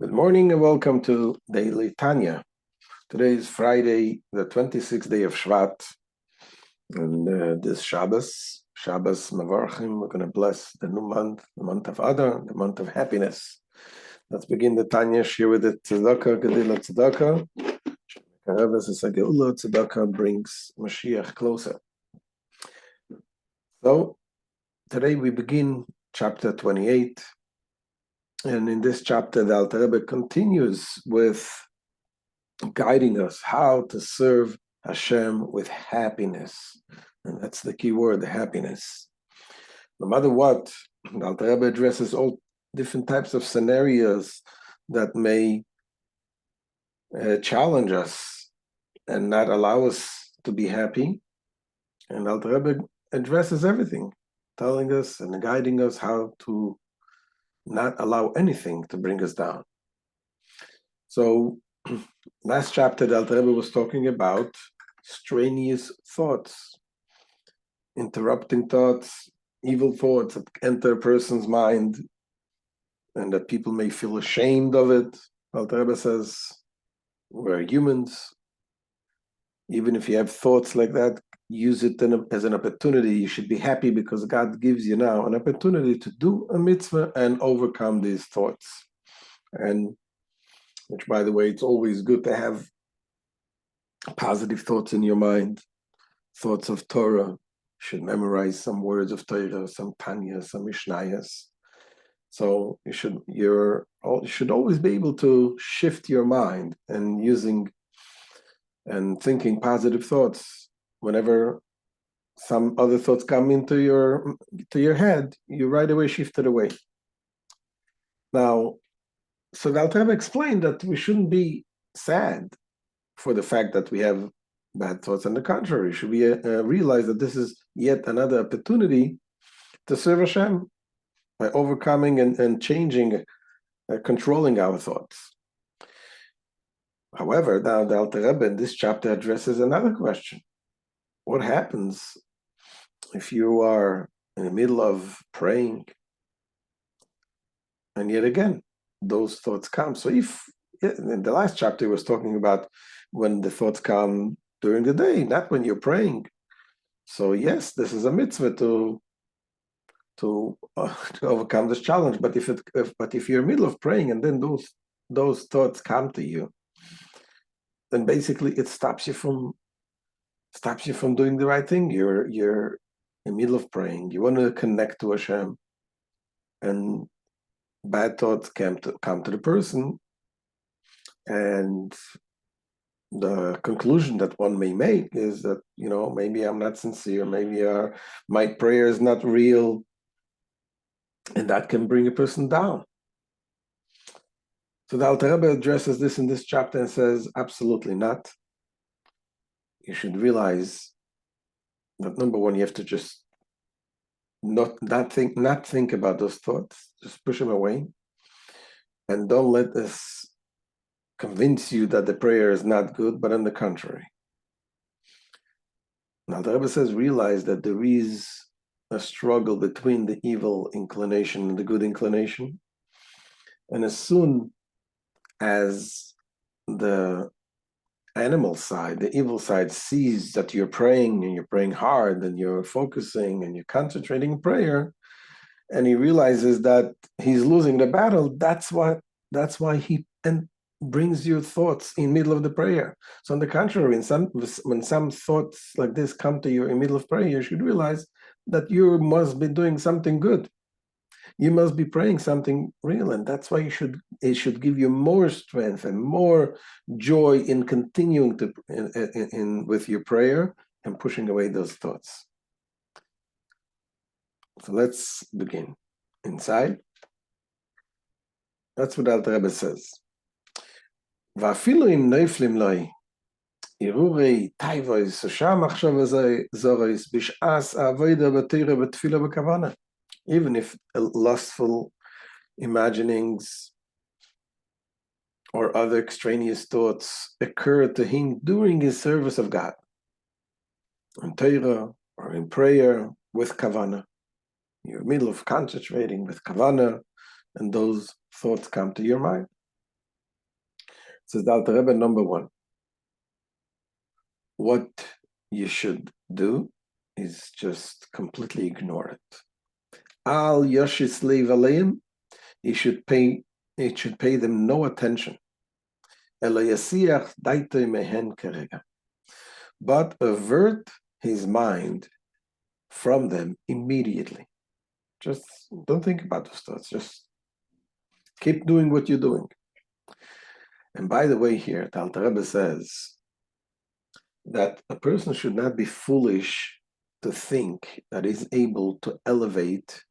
Good morning and welcome to Daily Tanya. Today is Friday, the 26th day of Shevat, and this Shabbos Mavarchim, we're going to bless the new month, the month of Adar, the month of happiness. Let's begin the Tanya share with the Tzedakah, Gedila Tzedakah. Tzedakah brings Mashiach closer. So today we begin chapter 28. And in this chapter, the Alter Rebbe continues with guiding us how to serve Hashem with happiness. And that's the key word, the happiness. No matter what, the Alter Rebbe addresses all different types of scenarios that may challenge us and not allow us to be happy. And Alter Rebbe addresses everything, telling us and guiding us how to not allow anything to bring us down. So last chapter, the Alter Rebbe was talking about strenuous thoughts, interrupting thoughts, evil thoughts that enter a person's mind and that people may feel ashamed of it. Alter Rebbe says, we're humans. Even if you have thoughts like that, use it as an opportunity. You should be happy because God gives you now an opportunity to do a mitzvah and overcome these thoughts. And which, by the way, it's always good to have positive thoughts in your mind, thoughts of Torah. You should memorize some words of Torah, some Tanya, some Mishnayos. So you should always be able to shift your mind and using and thinking positive thoughts. Whenever some other thoughts come into your head, you right away shift it away. Now, so the Alter Rebbe explained that we shouldn't be sad for the fact that we have bad thoughts. On the contrary, we should be realize that this is yet another opportunity to serve Hashem by overcoming and changing, controlling our thoughts. However, now the Alter Rebbe in this chapter addresses another question. What happens if you are in the middle of praying and yet again those thoughts come? So if in the last chapter was talking about when the thoughts come during the day, not when you're praying. So yes, this is a mitzvah to overcome this challenge. But if you're in the middle of praying and then those thoughts come to you, then basically it stops you from doing the right thing. You're in the middle of praying. You want to connect to Hashem, and bad thoughts come to the person, and the conclusion that one may make is that, maybe I'm not sincere, maybe my prayer is not real, and that can bring a person down. So the Alter Rebbe addresses this in this chapter and says, absolutely not. You should realize that number one, you have to just not think about those thoughts, just push them away, and don't let this convince you that the prayer is not good, but on the contrary. Now the Rebbe says, realize that there is a struggle between the evil inclination and the good inclination, and as soon as the animal side, the evil side, sees that you're praying and you're praying hard and you're focusing and you're concentrating in prayer, and he realizes that he's losing the battle, that's why he brings your thoughts in the middle of the prayer. So on the contrary, when some thoughts like this come to you in the middle of prayer, you should realize that you must be doing something good. You must be praying something real, and that's why it should give you more strength and more joy in continuing with your prayer and pushing away those thoughts. So let's begin. Inside, that's what Alter Rebbe says. ואפילו אם נופלים לו הרהורי טייבויס ושם מחשבה זורס בשעת העבודה בתורה בתפילה בכוונה. Even if lustful imaginings or other extraneous thoughts occur to him during his service of God, in Torah or in prayer with kavana. You're in the middle of concentrating with kavana, and those thoughts come to your mind. Says the Alter Rebbe, number one, what you should do is just completely ignore it. Al Yoshis Leiv Aleim, it should pay them no attention. Elo Yasiach Daitoi Mehen Kerega. But avert his mind from them immediately. Just don't think about those thoughts. Just keep doing what you're doing. And by the way, here, the Alter Rebbe says that a person should not be foolish to think that he's able to elevate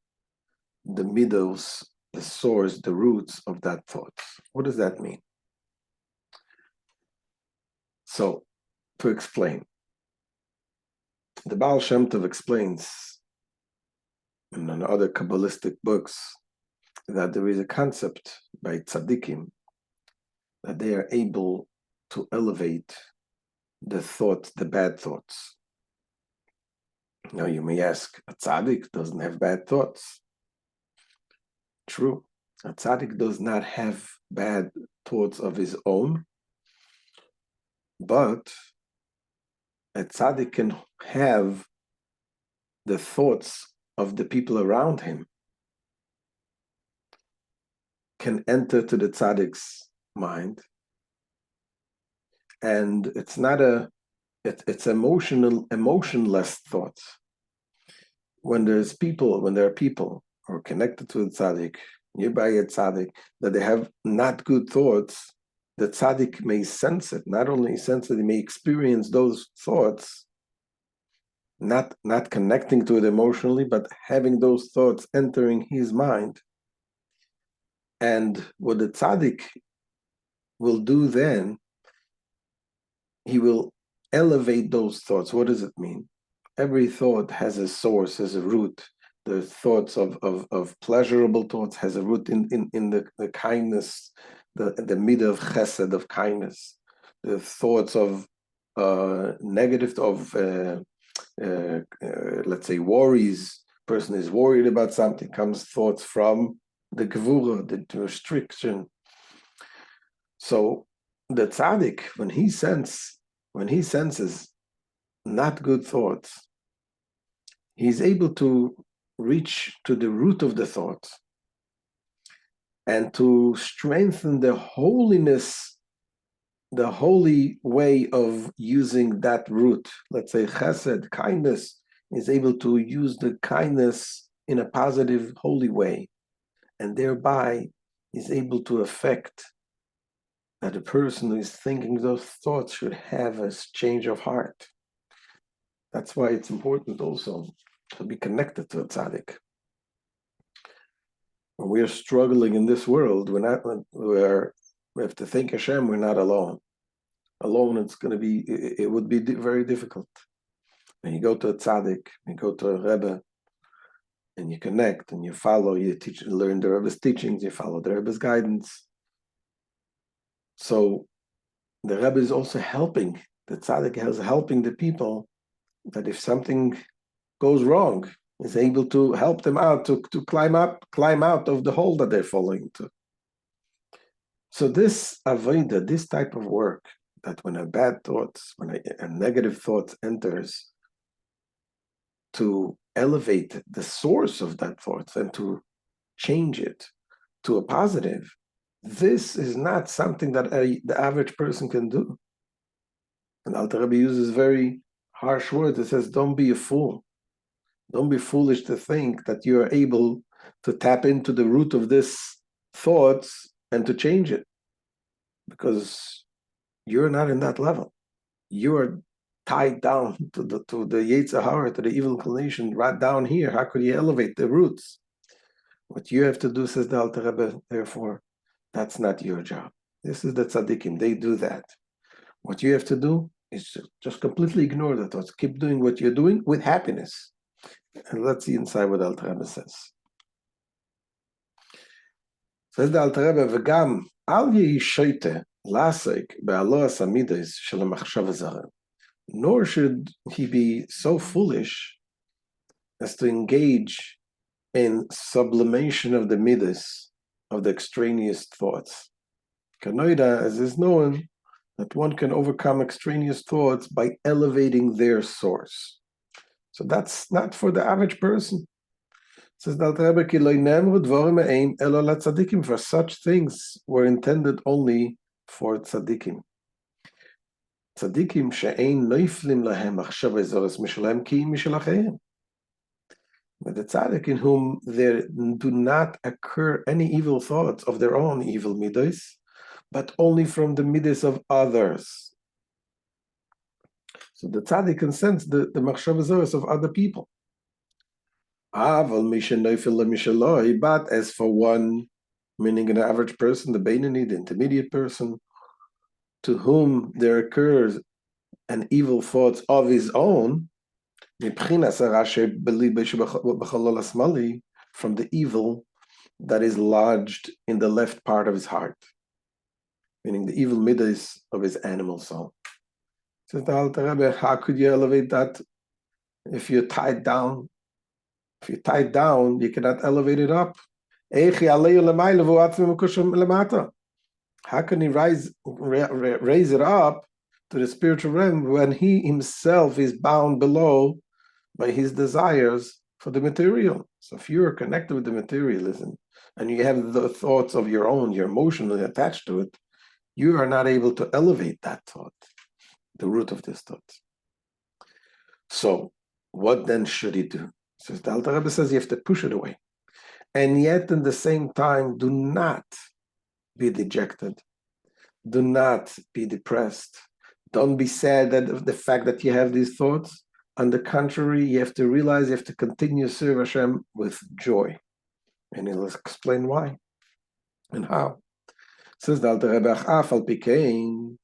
the middles, the source, the roots of that thought. What does that mean? So, to explain, the Baal Shem Tov explains in other Kabbalistic books that there is a concept by tzaddikim that they are able to elevate the thoughts, the bad thoughts. Now you may ask, a tzaddik doesn't have bad thoughts. True, a tzaddik does not have bad thoughts of his own, but a tzaddik can have the thoughts of the people around him, can enter to the tzaddik's mind, and it's not it's emotionless thoughts. When there are people who are connected to the tzaddik, nearby a tzaddik, that they have not good thoughts, the tzaddik may sense it. Not only sense it, he may experience those thoughts, not connecting to it emotionally, but having those thoughts entering his mind. And what the tzaddik will do then, he will elevate those thoughts. What does it mean? Every thought has a source, has a root. The thoughts of pleasurable thoughts has a root in the kindness, the midah of chesed, of kindness. The thoughts of negative, let's say, worries. Person is worried about something, comes thoughts from the gevura, the restriction. So the tzaddik, when he senses not good thoughts, he's able to reach to the root of the thoughts and to strengthen the holiness, the holy way of using that root. Let's say chesed, kindness, is able to use the kindness in a positive, holy way, and thereby is able to affect that the person who is thinking those thoughts should have a change of heart. That's why it's important also to be connected to a tzaddik. When we are struggling in this world, we have to thank Hashem, we're not alone. Alone, it would be very difficult. When you go to a tzaddik, you go to a Rebbe, and you connect, and you follow, you learn the Rebbe's teachings, you follow the Rebbe's guidance. So the Rebbe is also helping, the tzaddik is helping the people, that if something goes wrong, is able to help them out to climb out of the hole that they're falling into. So this avodah, this type of work, that when a negative thought enters, to elevate the source of that thought and to change it to a positive, this is not something that the average person can do. And Alter Rebbe uses very harsh words. It says, don't be a fool. Don't be foolish to think that you are able to tap into the root of this thoughts and to change it. Because you're not in that level. You are tied down to the Yetzer Hara, to the evil inclination, right down here. How could you elevate the roots? What you have to do, says the Alter Rebbe, therefore, that's not your job. This is the tzaddikim. They do that. What you have to do is just completely ignore the thoughts. Keep doing what you're doing with happiness. And let's see inside what Alter Rebbe says. Says the Alter Rebbe, "V'gam al yehi shoite lasek be'aloas hamidos shel hamachshava zara." Nor should he be so foolish as to engage in sublimation of the midas, of the extraneous thoughts. Kanoida, as is known, that one can overcome extraneous thoughts by elevating their source. So that's not for the average person. Says the Alter Rebbe, for such things were intended only for tzaddikim. Tzaddikim she'ein noiflim lahem machshava zoros mishalem ki mishalacheim. But the tzaddik in whom there do not occur any evil thoughts of their own evil midos, but only from the midos of others. So the tzaddik can sense the machshava zoros of other people. But as for one, meaning an average person, the Beinoni, the intermediate person, to whom there occurs an evil thoughts of his own, from the evil that is lodged in the left part of his heart, meaning the evil midas of his animal soul. Says the Alter Rebbe, how could you elevate that if you're tied down? If you're tied down, you cannot elevate it up. How can he raise it up to the spiritual realm when he himself is bound below by his desires for the material? So if you're connected with the materialism and you have the thoughts of your own, you're emotionally attached to it, you are not able to elevate that thought, the root of this thought. So what then should he do? So the Alter Rebbe says you have to push it away. And yet, in the same time, do not be dejected. Do not be depressed. Don't be sad at the fact that you have these thoughts. On the contrary, you have to realize you have to continue to serve Hashem with joy. And he'll explain why and how. Says the Alter Rebbe, Afal Pikein,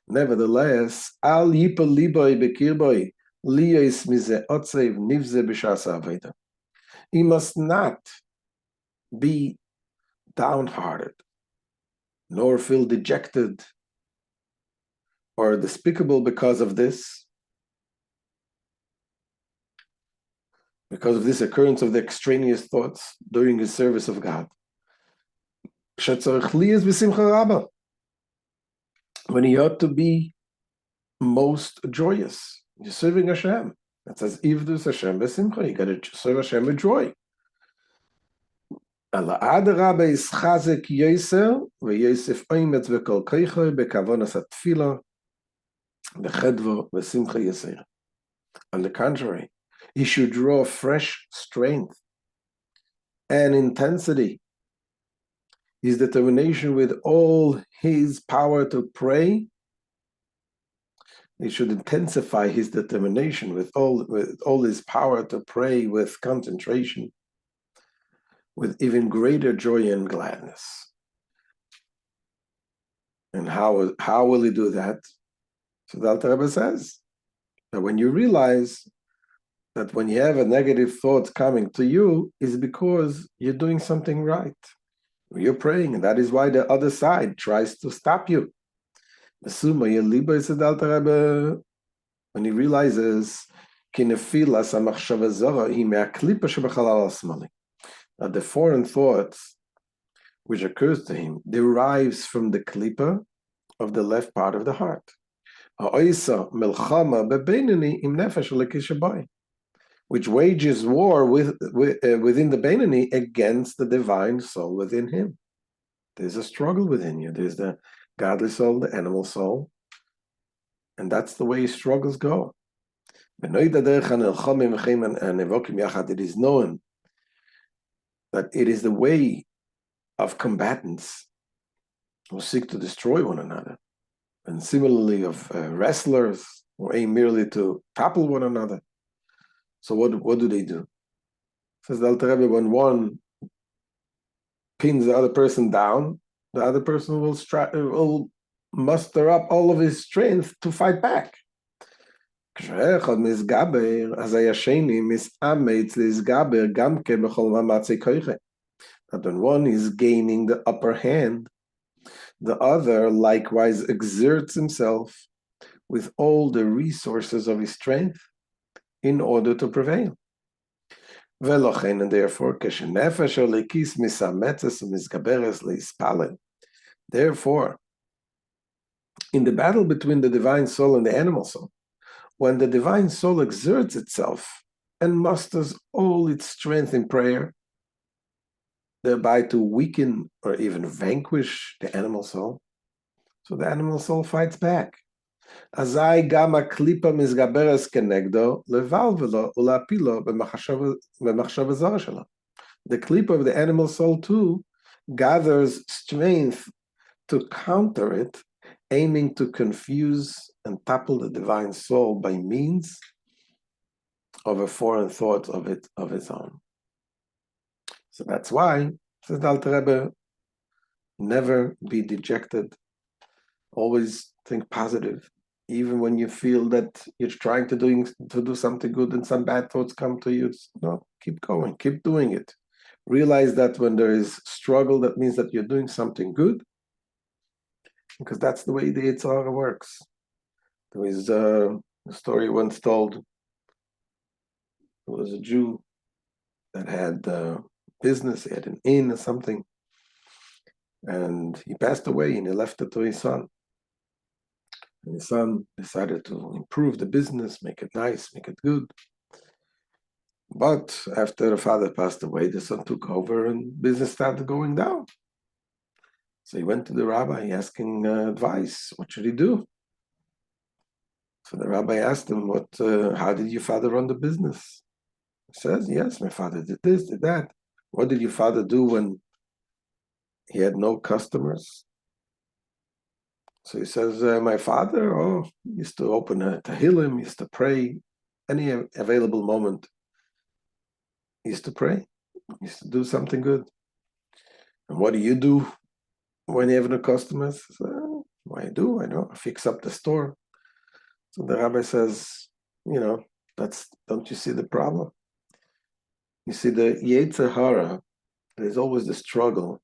nevertheless, Al Yipol Liboy Bekirboy, Liyos Mize Otzev Nivze B'Shasa Aveda. He must not be downhearted, nor feel dejected or despicable because of this occurrence of the extraneous thoughts during his service of God. When he ought to be most joyous. You're serving Hashem. That says, Ivdus Hashem b'simcha. You got to serve Hashem with joy. Ala adraba is chazek yoser v'yosef oimetz v'kol koicho b'kavonas atfila v'chedvo v'simcha yoser. On the contrary, he should draw fresh strength and intensity, his determination with all his power to pray. He should intensify his determination with all his power to pray with concentration, with even greater joy and gladness. And how will he do that? So the Alter Rebbe says that when you realize that when you have a negative thought coming to you, is because you're doing something right. You're praying, and that is why the other side tries to stop you. When he realizes that the foreign thoughts which occurs to him derives from the klipa of the left part of the heart, which wages war within the Beinoni against the divine soul within him. There's a struggle within you. There's the godly soul, the animal soul, and that's the way struggles go. It is known that it is the way of combatants who seek to destroy one another, and similarly of wrestlers who aim merely to topple one another. So what do they do? Says the Alter Rebbe, when one pins the other person down, the other person will muster up all of his strength to fight back. But when one is gaining the upper hand, the other likewise exerts himself with all the resources of his strength in order to prevail. And therefore, therefore, in the battle between the divine soul and the animal soul, when the divine soul exerts itself and musters all its strength in prayer, thereby to weaken or even vanquish the animal soul, so the animal soul fights back. אזי גם הקליפה מתגברת כנגדו, לבלבלו ולהפילו במחשבה זרה שלו. The klipa of the animal soul too gathers strength to counter it, aiming to confuse and topple the divine soul by means of a foreign thought of its own. So that's why, says the Alter Rebbe, never be dejected. Always think positive. Even when you feel that you're trying to do something good and some bad thoughts come to you, no, keep going, keep doing it. Realize that when there is struggle, that means that you're doing something good, because that's the way the Yitzhak works. There was a story once told. There was a Jew that had business, he had an inn or something, and he passed away and he left it to his son. And his son decided to improve the business, make it nice, make it good. But after the father passed away, the son took over and business started going down. So he went to the rabbi asking advice. What should he do? So the rabbi asked him, how did your father run the business? He says, yes, my father did this, did that. What did your father do when he had no customers? So he says, my father, used to open a tehillim, used to pray. Any available moment, he used to pray. He used to do something good. And what do you do when you have no customers? What I do? I fix up the store. So the rabbi says, don't you see the problem? You see, the Yetzer Hara, there's always the struggle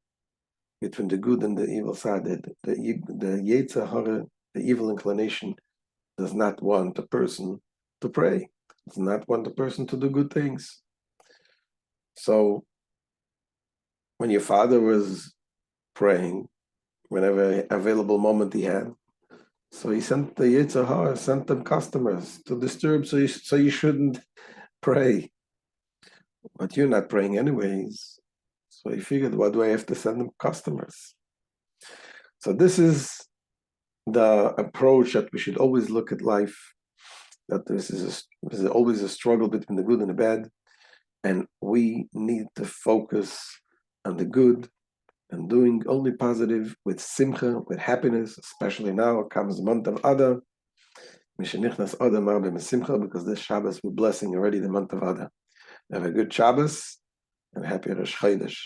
between the good and the evil side. The Yetzer Hara, the evil inclination, does not want a person to pray. Does not want a person to do good things. So when your father was praying, whenever available moment he had, so he sent the Yetzer Hara, sent them customers to disturb, so you shouldn't pray. But you're not praying anyways. So he figured, why do I have to send them customers? So this is the approach that we should always look at life, that this is always a struggle between the good and the bad, and we need to focus on the good and doing only positive with simcha, with happiness, especially now comes the month of Adar. Mishenichnas Adar marbe mesimcha, because this Shabbos we're blessing already the month of Adar. Have a good Shabbos and happy Rosh Chodesh.